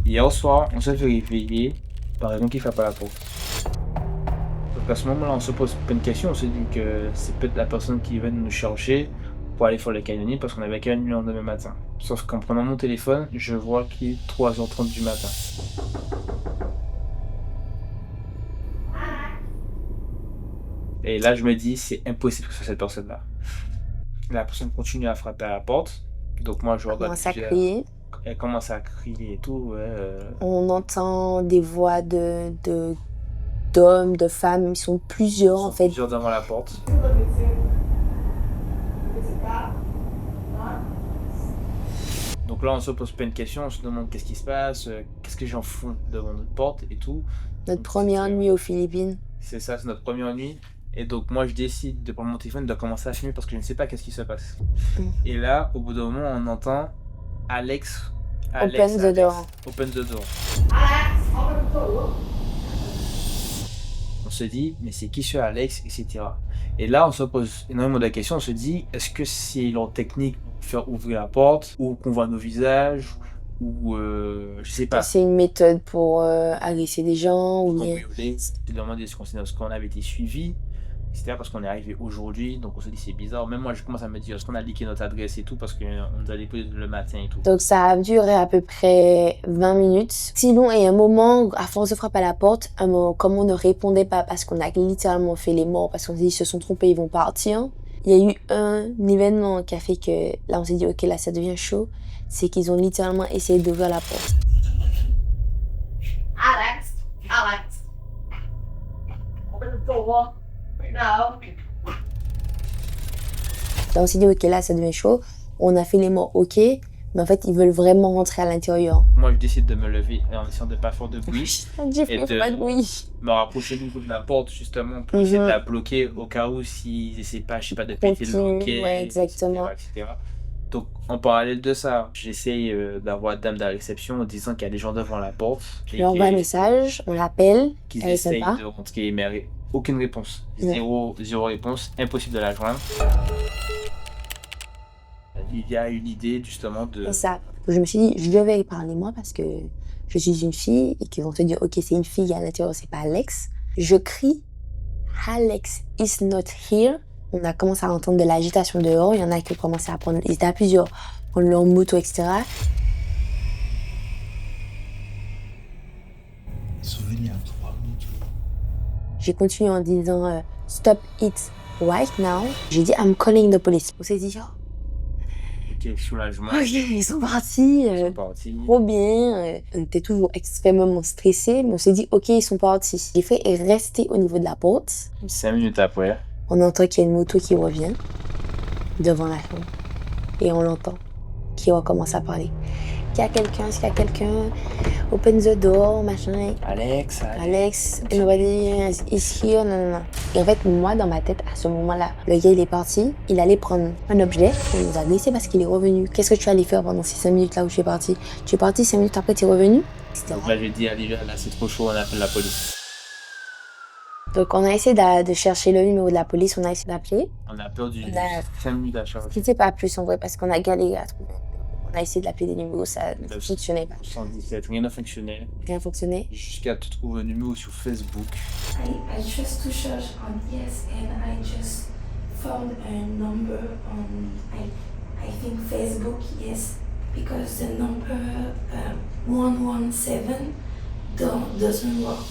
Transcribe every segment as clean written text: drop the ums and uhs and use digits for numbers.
Hier soir, on s'est fait réveiller par quelqu'un qui frappe à la porte. Donc à ce moment-là, on se pose pas une question, on se dit que c'est peut-être la personne qui va nous chercher pour aller faire le canyoning parce qu'on avait canyoning le lendemain matin. Sauf qu'en prenant mon téléphone, je vois qu'il est 3h30 du matin. Et là, je me dis, c'est impossible que ce soit cette personne-là. La personne continue à frapper à la porte. Donc moi, je regarde. Commence à crier. Elle commence à crier et tout. Ouais, On entend des voix d'hommes, de femmes. Ils sont plusieurs, en fait. Plusieurs devant la porte. Donc là, on se pose pas une question, on se demande qu'est-ce qui se passe, qu'est-ce que les gens font devant notre porte et tout. Notre Donc, première nuit aux Philippines. C'est ça, c'est notre première nuit. Et donc moi, je décide de prendre mon téléphone, de commencer à filmer parce que je ne sais pas qu'est-ce qui se passe. Et là, au bout d'un moment, on entend Alex. Open the door. Open the door. On se dit, mais c'est qui ce Alex, etc. Et là, on se pose énormément de questions. On se dit, est-ce que c'est leur technique pour faire ouvrir la porte, ou qu'on voit nos visages, ou je sais pas. C'est une méthode pour agresser des gens ou bien... C'est demander ce qu'on avait été suivi, etc. Parce qu'on est arrivé aujourd'hui, donc on se dit c'est bizarre. Même moi, je commence à me dire, est-ce qu'on a leaké notre adresse et tout, parce qu'on nous a déposé le matin et tout. Donc ça a duré à peu près 20 minutes. Sinon, il y a un moment, à force de frapper à la porte, comme on ne répondait pas parce qu'on a littéralement fait les morts, parce qu'on s'est dit ils se sont trompés, ils vont partir. Il y a eu un événement qui a fait que là on s'est dit ok, là ça devient chaud. C'est qu'ils ont littéralement essayé d'ouvrir la porte. Alex, open the door. No. Là on s'est dit ok, là ça devient chaud. On a fait les morts, ok. Mais en fait, ils veulent vraiment rentrer à l'intérieur. Moi, je décide de me lever en essayant de ne pas faire de bruit. J'ai fait pas de bruit. Me rapprocher du coup de la porte, justement, pour essayer de la bloquer au cas où s'ils essaient pas, je sais pas, de péter le loquet, ouais, exactement. etc. Donc, en parallèle de ça, j'essaye d'avoir dame de la réception en disant qu'il y a des gens devant la porte. Je lui envoie un message, on l'appelle, qu'ils elle essayent pas. de rentrer, mais aucune réponse. Zéro réponse, impossible de la joindre. Il y a une idée justement de... C'est ça. Je me suis dit, je vais y parler moi parce que je suis une fille et qu'ils vont te dire, ok, c'est une fille à l'intérieur, c'est pas Alex. Je crie, Alex is not here. On a commencé à entendre de l'agitation dehors. Il y en a qui ont commencé à prendre, ils étaient à plusieurs, prendre leur moto, etc. J'ai continué en disant, stop it right now. J'ai dit, I'm calling the police. On s'est dit, ok, soulagement. Ok, ils sont partis. Trop bien. On était toujours extrêmement stressés, mais on s'est dit, ok, ils sont partis. J'ai fait rester au niveau de la porte. 5 minutes après, on entend qu'il y a une moto qui revient devant la chambre. Et on l'entend, qui recommence à parler. Est-ce qu'il y a quelqu'un, open the door, machin. Alex, nobody is here, non. Et en fait, moi, dans ma tête, à ce moment-là, le gars, il est parti, il allait prendre un objet, il nous a glissé parce qu'il est revenu. Qu'est-ce que tu allais faire pendant ces 5 minutes là où je suis partie? Tu es parti 5 minutes après, tu es revenu? Donc là, j'ai dit, allez, là, c'est trop chaud, on appelle la police. Donc, on a essayé de chercher le numéro de la police, on a essayé d'appeler. On a perdu 5 minutes à charger. C'était pas plus en vrai parce qu'on a galéré à trouver. On a essayé d'appeler des numéros, ça ne fonctionnait pas. 117, rien n'a fonctionné. Rien fonctionnait. Jusqu'à te trouver un numéro sur Facebook. I just to search on yes and I just found a number on I think Facebook, yes, because the number 117 doesn't work.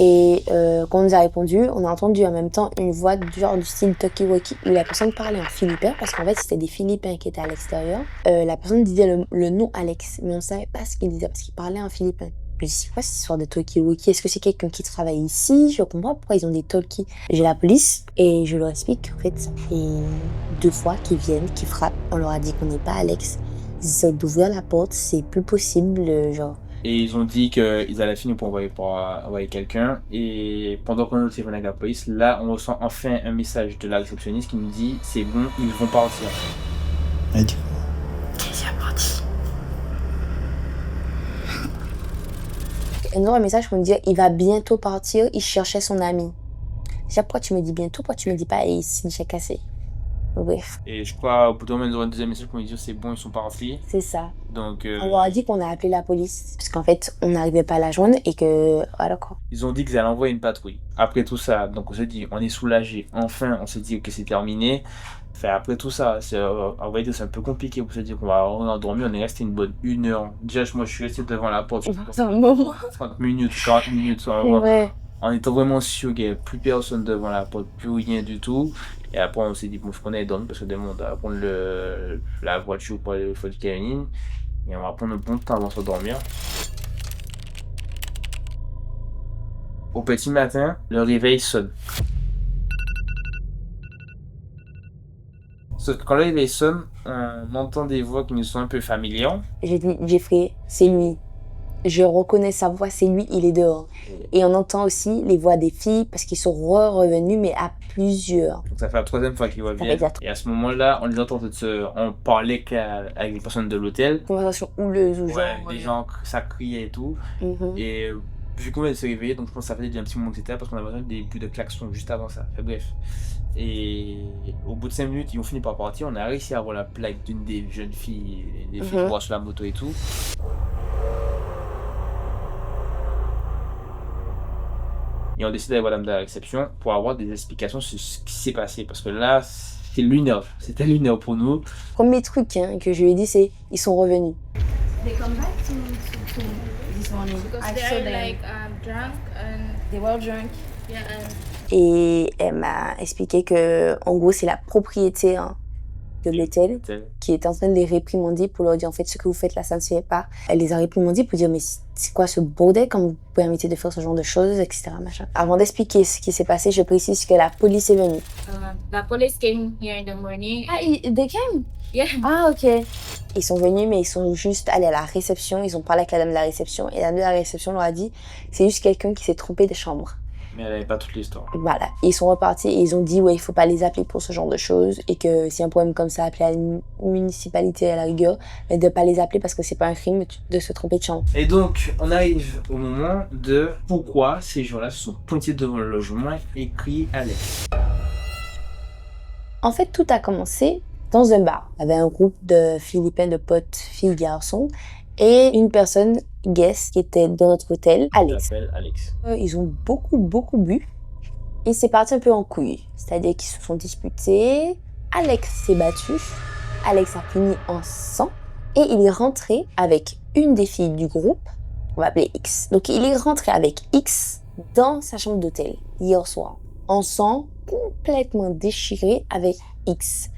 Et quand on nous a répondu, on a entendu en même temps une voix du genre du style talkie-walkie où la personne parlait en philippin parce qu'en fait c'était des Philippins qui étaient à l'extérieur. La personne disait le nom Alex, mais on ne savait pas ce qu'il disait parce qu'il parlait en philippin. Je me dis, c'est quoi cette histoire de talkie-walkie? Est-ce que c'est quelqu'un qui travaille ici? Je comprends pas pourquoi ils ont des talkies. J'ai la police et je leur explique qu'en fait ça fait 2 fois qu'ils viennent, qu'ils frappent. On leur a dit qu'on n'est pas Alex. Ils essaient d'ouvrir la porte, c'est plus possible, genre. Et ils ont dit qu'ils allaient finir pour envoyer quelqu'un. Et pendant qu'on est au téléphone avec la police, là, on reçoit enfin un message de la réceptionniste qui nous dit c'est bon, ils vont partir. Qu'est-ce qu'il a parti? Un autre message pour me dire il va bientôt partir, il cherchait son ami. Déjà, pourquoi tu me dis bientôt? Pourquoi tu me dis pas ici, j'ai cassé? Bref, Et je crois, au bout d'un moment, ils auront un deuxième message pour nous dire c'est bon, ils sont partis. c'est ça. Donc, On leur a dit qu'on a appelé la police, parce qu'en fait, on n'arrivait pas à la joindre et que. Voilà quoi. ils ont dit qu'ils allaient envoyer une patrouille. Après tout ça, donc on s'est dit, on est soulagé. Enfin, on s'est dit que c'est terminé. Enfin, après tout ça, on va dire c'est un peu compliqué pour se dire qu'on va dormir. On est resté une bonne 1 heure. Déjà, moi, je suis resté devant la porte. C'est un moment. 30 minutes, 40 minutes. C'est vrai. En étant vraiment sûr qu'il n'y avait plus personne devant la porte, plus rien du tout. Et après, on s'est dit, bon, je connais dormir parce que demain, on doit prendre la voiture pour aller au Fort Canyon. Et on va prendre un bon temps avant de s'endormir. Au petit matin, le réveil sonne. Sauf que quand le réveil sonne, on entend des voix qui nous sont un peu familières. J'ai dit, Jeffrey, c'est lui. Je reconnais sa voix, c'est lui, il est dehors. Et on entend aussi les voix des filles parce qu'ils sont revenus, mais à plusieurs. Donc ça fait la 3e fois qu'ils Ça reviennent. fait Et à ce moment-là, on les entend on parlait avec les personnes de l'hôtel. Conversation houleuse ou genre. Ouais, des gens, ça criait et tout. Mhm. Et vu qu'on venait de se réveiller, donc je pense que ça faisait déjà un petit moment que c'était là parce qu'on avait entendu des bruits de klaxon juste avant ça. Enfin, bref. Et au bout de 5 minutes, ils ont fini par partir. On a réussi à avoir la plaque d'une des jeunes filles, des filles qui voient sur la moto et tout. Et on décide d'aller voir la dame de la réception pour avoir des explications sur ce qui s'est passé. Parce que là, c'est lunaire. C'était lunaire pour nous. Premier truc que je lui ai dit, c'est ils sont revenus. They come back to this morning. Because I they saw are them. like drunk and They were drunk. yeah and Et elle m'a expliqué que, en gros, c'est la propriétaire de l'hôtel qui était en train de les réprimander pour leur dire en fait ce que vous faites là ça ne se fait pas. Elle les a réprimandés pour dire mais c'est quoi ce bordel quand vous permettez de faire ce genre de choses, etc. Machin. Avant d'expliquer ce qui s'est passé, je précise que la police est venue. the police came here in the morning. Ah, they came? Yeah. Ah, ok. Ils sont venus, mais ils sont juste allés à la réception. Ils ont parlé avec la dame de la réception. Et la dame de la réception leur a dit c'est juste quelqu'un qui s'est trompé de chambre. Mais elle n'avait pas toute l'histoire. Voilà. Et ils sont repartis et ils ont dit ouais, il faut pas les appeler pour ce genre de choses. Et que s'il y a un problème comme ça, appeler à la municipalité à la rigueur. Mais de pas les appeler parce que c'est pas un crime de se tromper de chambre. Et donc, on arrive au moment de pourquoi ces gens-là se sont pointés devant le logement et crié Alex. En fait, tout a commencé dans un bar. Il y avait un groupe de Philippins, de potes, filles, garçons, et une personne, guest, qui était dans notre hôtel, Alex. S'appelle Alex. Ils ont beaucoup bu, et c'est parti un peu en couille. C'est-à-dire qu'ils se sont disputés, Alex s'est battu, Alex a fini en sang, et il est rentré avec une des filles du groupe, on va appeler X. Donc il est rentré avec X dans sa chambre d'hôtel, hier soir, en sang, complètement déchiré avec X.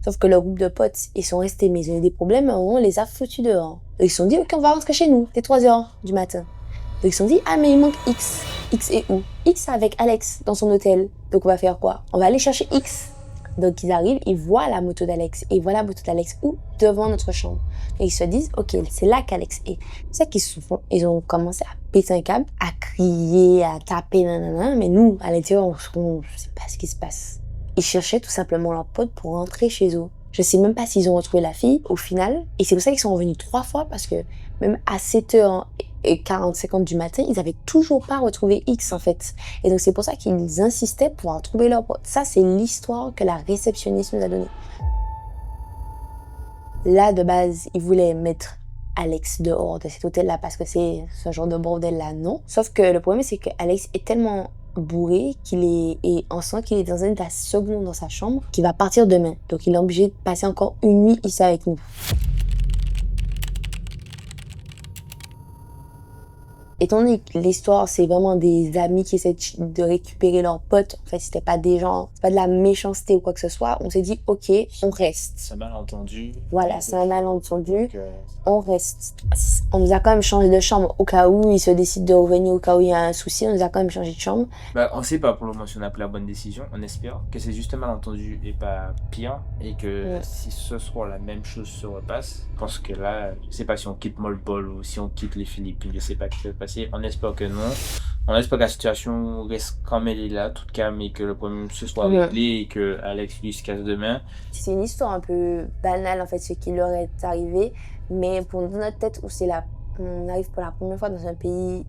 Sauf que le groupe de potes, ils sont restés, mais ils ont eu des problèmes, on les a foutus dehors. Et ils se sont dit, ok, on va rentrer chez nous, c'est 3h du matin. Donc ils se sont dit, ah mais il manque X. X est où? X est avec Alex dans son hôtel. Donc on va faire quoi? On va aller chercher X. Donc ils arrivent, ils voient la moto d'Alex. Et ils voient la moto d'Alex où? Devant notre chambre. Et ils se disent, ok, c'est là qu'Alex est. C'est ça qu'ils se font. Ils ont commencé à péter un câble, à crier, à taper, nanana. Mais nous, à l'intérieur, on ne sait pas ce qui se passe. Ils cherchaient tout simplement leur pote pour rentrer chez eux. Je sais même pas s'ils ont retrouvé la fille au final. Et c'est pour ça qu'ils sont revenus 3 fois parce que même à 7h40 du matin, ils avaient toujours pas retrouvé X en fait. Et donc c'est pour ça qu'ils insistaient pour retrouver leur pote. Ça, c'est l'histoire que la réceptionniste nous a donnée. Là, de base, ils voulaient mettre Alex dehors de cet hôtel-là parce que c'est ce genre de bordel-là, non. Sauf que le problème, c'est que Alex est tellement bourré et on sent qu'il est dans un état second dans sa chambre qu'il va partir demain. Donc il est obligé de passer encore une nuit ici avec nous. Étant donné que l'histoire, c'est vraiment des amis qui essaient de récupérer leurs potes, en fait, c'était pas des gens, c'est pas de la méchanceté ou quoi que ce soit, on s'est dit, ok, on reste. C'est un malentendu. Voilà, c'est un malentendu, Donc, on reste. On nous a quand même changé de chambre au cas où ils se décident de revenir, au cas où il y a un souci, on nous a quand même changé de chambre. Bah, on sait pas pour le moment si on a pris la bonne décision. On espère que c'est juste un malentendu et pas pire. Et que si ce soir la même chose se repasse, je pense que là, je sais pas si on quitte Molbol ou si on quitte les Philippines, je sais pas ce qui va se passer. On espère que non. On espère que la situation reste comme elle est là, toute calme, et que le problème se soit réglé et que Alex lui se casse demain. C'est une histoire un peu banale en fait, ce qui leur est arrivé, mais pour notre tête où on arrive pour la première fois dans un pays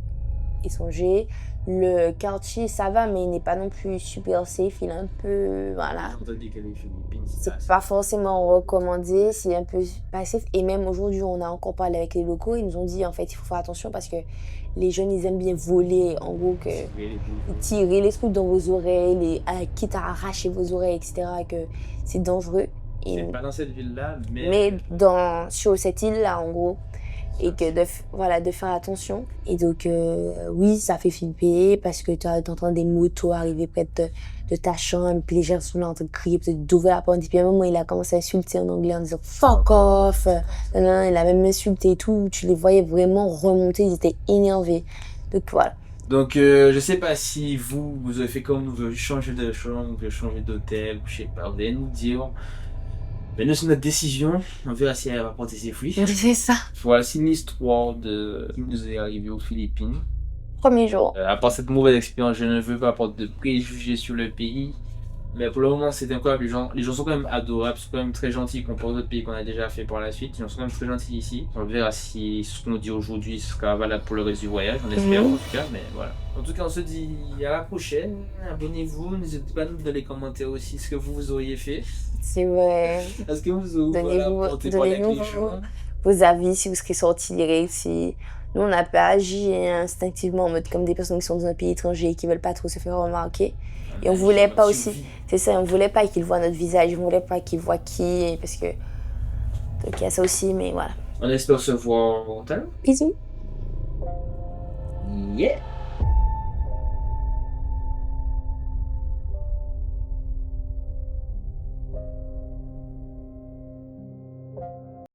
étrangers. Le quartier, ça va, mais il n'est pas non plus super safe. Il est un peu, voilà. J'ai entendu que les Philippines, C'est pas forcément recommandé, c'est un peu pas safe. Et même aujourd'hui, on a encore parlé avec les locaux. Ils nous ont dit, en fait, il faut faire attention parce que les jeunes, ils aiment bien voler. En gros, que tirer les trucs dans vos oreilles, quitte à arracher vos oreilles, etc. Que c'est dangereux. C'est pas dans cette ville-là, mais... Mais sur cette île-là, en gros. Et que de faire attention. Et donc, oui, ça fait flipper parce que tu entends des motos arriver près de ta chambre, puis les gens sont là en train de crier, peut-être d'ouvrir la porte. Et puis à un moment, il a commencé à insulter en anglais en disant « fuck off ». Il a même insulté et tout. Tu les voyais vraiment remonter, ils étaient énervés. Donc voilà. Donc, je sais pas si vous avez fait comme nous, vous avez changé de chambre, vous avez changé d'hôtel, je sais pas, vous allez nous dire. Mais nous, c'est notre décision. On verra si elle va porter ses fruits. C'est ça. Voilà, c'est une histoire qui nous est arrivée aux Philippines. Premier jour. À part cette mauvaise expérience, je ne veux pas apporter de préjugés sur le pays. Mais pour le moment, c'est incroyable. Les gens sont quand même adorables, sont quand même très gentils comparé aux autres pays qu'on a déjà fait par la suite. Ils sont quand même très gentils ici. On verra si ce qu'on nous dit aujourd'hui sera valable pour le reste du voyage. On espère en tout cas, mais voilà. En tout cas, on se dit à la prochaine. Abonnez-vous. N'hésitez pas à nous donner les commentaires aussi ce que vous auriez fait. C'est vrai. Est-ce que vous donnez-nous vos avis si vous serez sortis direct. Si... Nous, on n'a pas agi instinctivement en mode comme des personnes qui sont dans un pays étranger et qui veulent pas trop se faire remarquer. Et on voulait pas aussi, c'est ça, on voulait pas qu'ils voient notre visage, on voulait pas qu'ils voient qui, parce que. Donc il y a ça aussi, mais voilà. On espère se voir tout à l'heure. Bisous. Yeah!